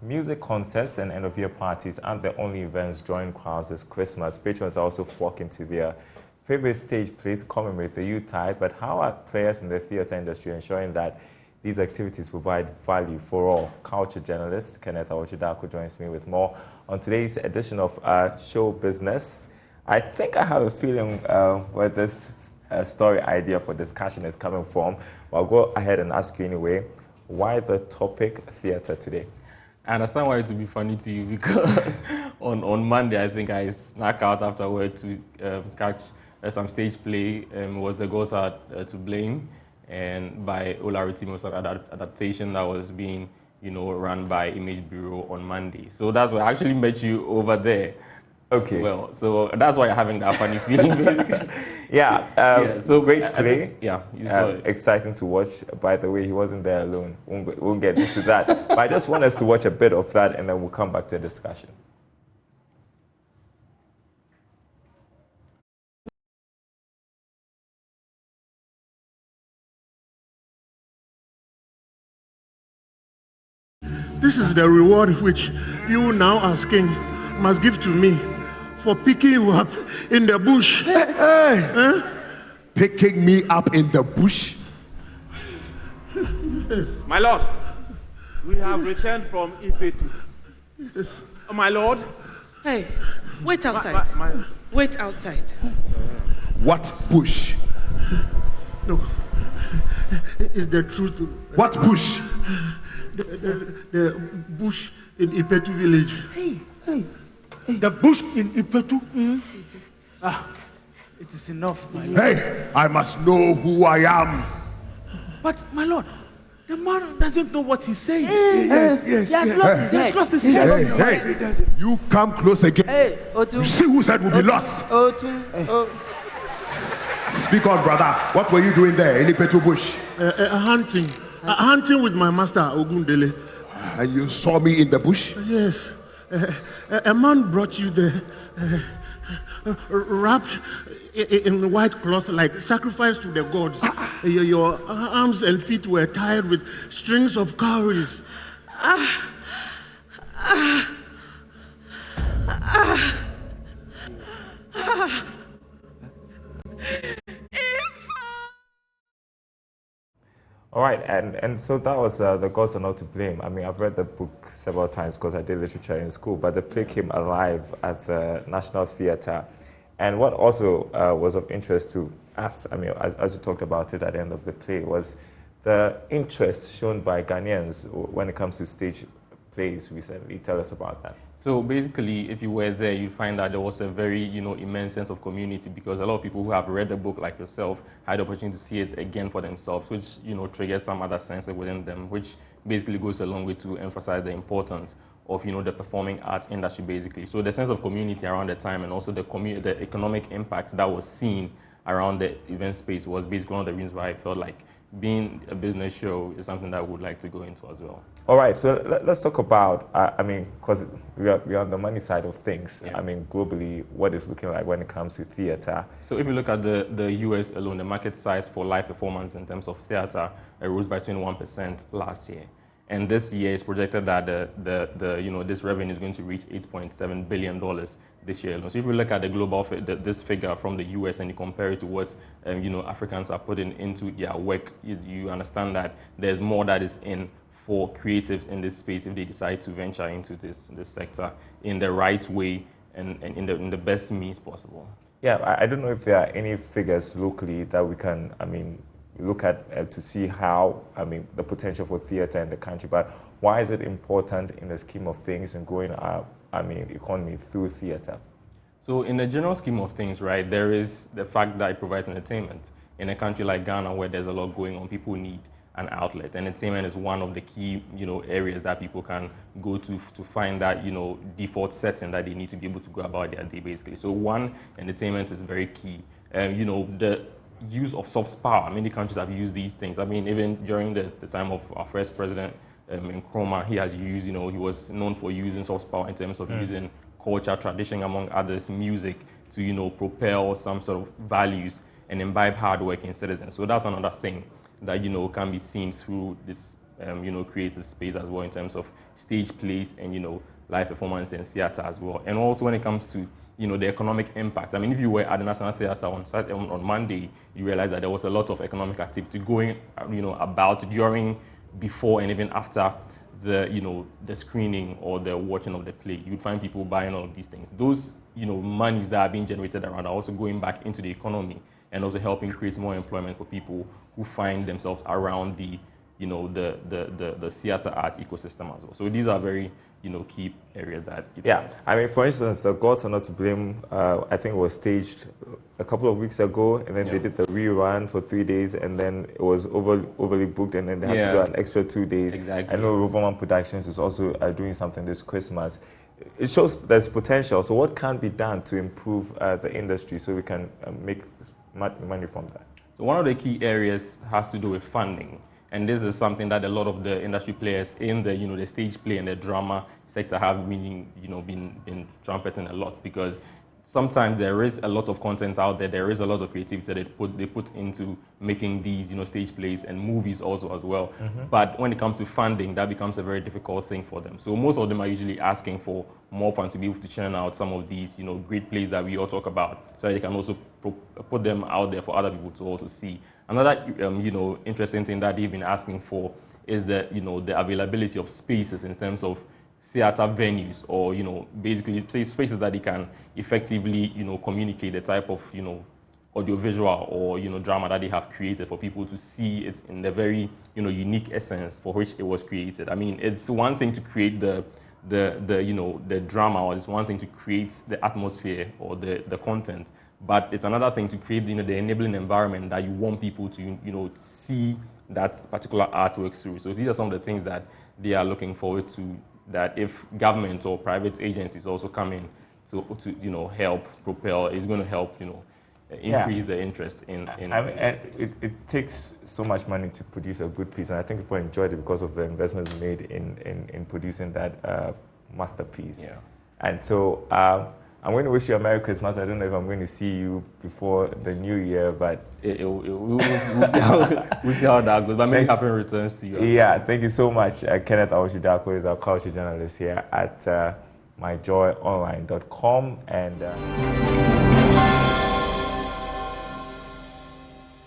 music concerts and end-of-year parties aren't the only events drawing crowds this Christmas. Patrons are also flocking to their favorite stage plays to commemorate the Yuletide. But how are players in the theatre industry ensuring that these activities provide value for all? Culture journalist Kenneth Awochidako joins me with more on today's edition of Show Business. I think I have a feeling where this story idea for discussion is coming from. But I'll go ahead and ask you anyway, why the topic theatre today? I understand why it would be funny to you because on Monday, I think I snuck out afterward to catch some stage play. Was The Gods Are to Blame, and by Olariti, was an adaptation that was being, run by Image Bureau on Monday. So that's why I actually met you over there. Okay. Well, so that's why you're having that funny feeling, basically. Yeah. So great play. You saw it. Exciting to watch. By the way, he wasn't there alone. We'll get into that. But I just want us to watch a bit of that, and then we'll come back to the discussion. This is the reward which you now as king must give to me for picking you up in the bush. Hey. Picking me up in the bush? My lord, we have returned from Ipetu. My lord? Hey, wait outside. Wait outside. What bush? No, it's the truth. What bush? The bush in Ipetu village. Hey. The bush in Ipetu? It is enough, my lord. Hey, I must know who I am. But, my lord, the man doesn't know what he's saying. Yes. He has lost his head. Hey, you come close again. Hey, Otu. You see who said we'll be lost. Otu. Speak on, brother. What were you doing there in Ipetu bush? Hunting with my master, Ogundele. And you saw me in the bush? Yes. A man brought you there, wrapped in white cloth like sacrifice to the gods. Your arms and feet were tied with strings of cowries. All right, and so that was The Gods Are Not to Blame. I mean, I've read the book several times because I did literature in school, but the play came alive at the National Theatre. And what also was of interest to us, I mean, as you talked about it at the end of the play, was the interest shown by Ghanaians when it comes to stage plays recently. Tell us about that. So basically, if you were there, you'd find that there was a very, immense sense of community because a lot of people who have read the book, like yourself, had the opportunity to see it again for themselves, which, triggers some other sense within them, which basically goes a long way to emphasize the importance of, the performing arts industry, basically. So the sense of community around the time and also the economic impact that was seen around the event space was basically one of the reasons why I felt like being a business show is something that I would like to go into as well. All right, so let's talk about, because we are on the money side of things. Yeah. I mean, globally, what is looking like when it comes to theatre? So if you look at the US alone, the market size for live performance in terms of theatre rose by 21% last year. And this year it's projected that this revenue is going to reach $8.7 billion this year alone. So if you look at the global, this figure from the US and you compare it to what Africans are putting into their work, you understand that there's more that is in for creatives in this space if they decide to venture into this sector in the right way and in the best means possible. Yeah, I don't know if there are any figures locally that we can, look at to see how, the potential for theatre in the country, but why is it important in the scheme of things and growing our, economy through theatre? So in the general scheme of things, right, there is the fact that it provides entertainment. In a country like Ghana where there's a lot going on, people need an outlet. Entertainment is one of the key, areas that people can go to find that, default setting that they need to be able to go about their day, basically. So one, entertainment is very key. The use of soft power, many countries have used these things. I mean, even during the time of our first president, Nkrumah, he has used, he was known for using soft power in terms of using culture, tradition, among others, music, to, propel some sort of values and imbibe hardworking citizens. So that's another thing that, can be seen through this, creative space as well in terms of stage plays and, live performance and theater as well. And also when it comes to, the economic impact. I mean, if you were at the National Theatre on Monday, you realize that there was a lot of economic activity going, about during, before, and even after the screening or the watching of the play. You'd find people buying all of these things. Those, monies that are being generated around are also going back into the economy and also helping create more employment for people who find themselves around the theater art ecosystem as well. So these are very, key areas that... Yeah, I mean, for instance, The Gods Are Not to Blame, I think it was staged a couple of weeks ago, and then they did the rerun for 3 days, and then it was overly booked, and then they had to do an extra 2 days. Exactly. I know Roverman Productions is also doing something this Christmas. It shows there's potential. So what can be done to improve the industry so we can make money from that? So one of the key areas has to do with funding. And this is something that a lot of the industry players in the, the stage play and the drama sector have been trumpeting a lot, because sometimes there is a lot of content out there. There is a lot of creativity that they put into making these, stage plays and movies also as well. Mm-hmm. But when it comes to funding, that becomes a very difficult thing for them. So most of them are usually asking for more funds to be able to churn out some of these, great plays that we all talk about, so that they can also put them out there for other people to also see. Another, interesting thing that they've been asking for is the availability of spaces in terms of theater venues, or, basically spaces that they can effectively, communicate the type of, audiovisual or, drama that they have created for people to see it in the very, unique essence for which it was created. I mean, it's one thing to create the drama, or it's one thing to create the atmosphere or the content, but it's another thing to create, the enabling environment that you want people to, see that particular artwork through. So these are some of the things that they are looking forward to, that if government or private agencies also come in to help propel, it's going to help, increase the interest in it takes so much money to produce a good piece, and I think people enjoyed it because of the investments made in producing that masterpiece. Yeah. And so I'm going to wish you a Merry Christmas. I don't know if I'm going to see you before the New Year, but we'll see how that goes. But maybe happy returns to you. Yeah, thank you so much. Kenneth Awoshidako is our culture journalist here at myjoyonline.com, and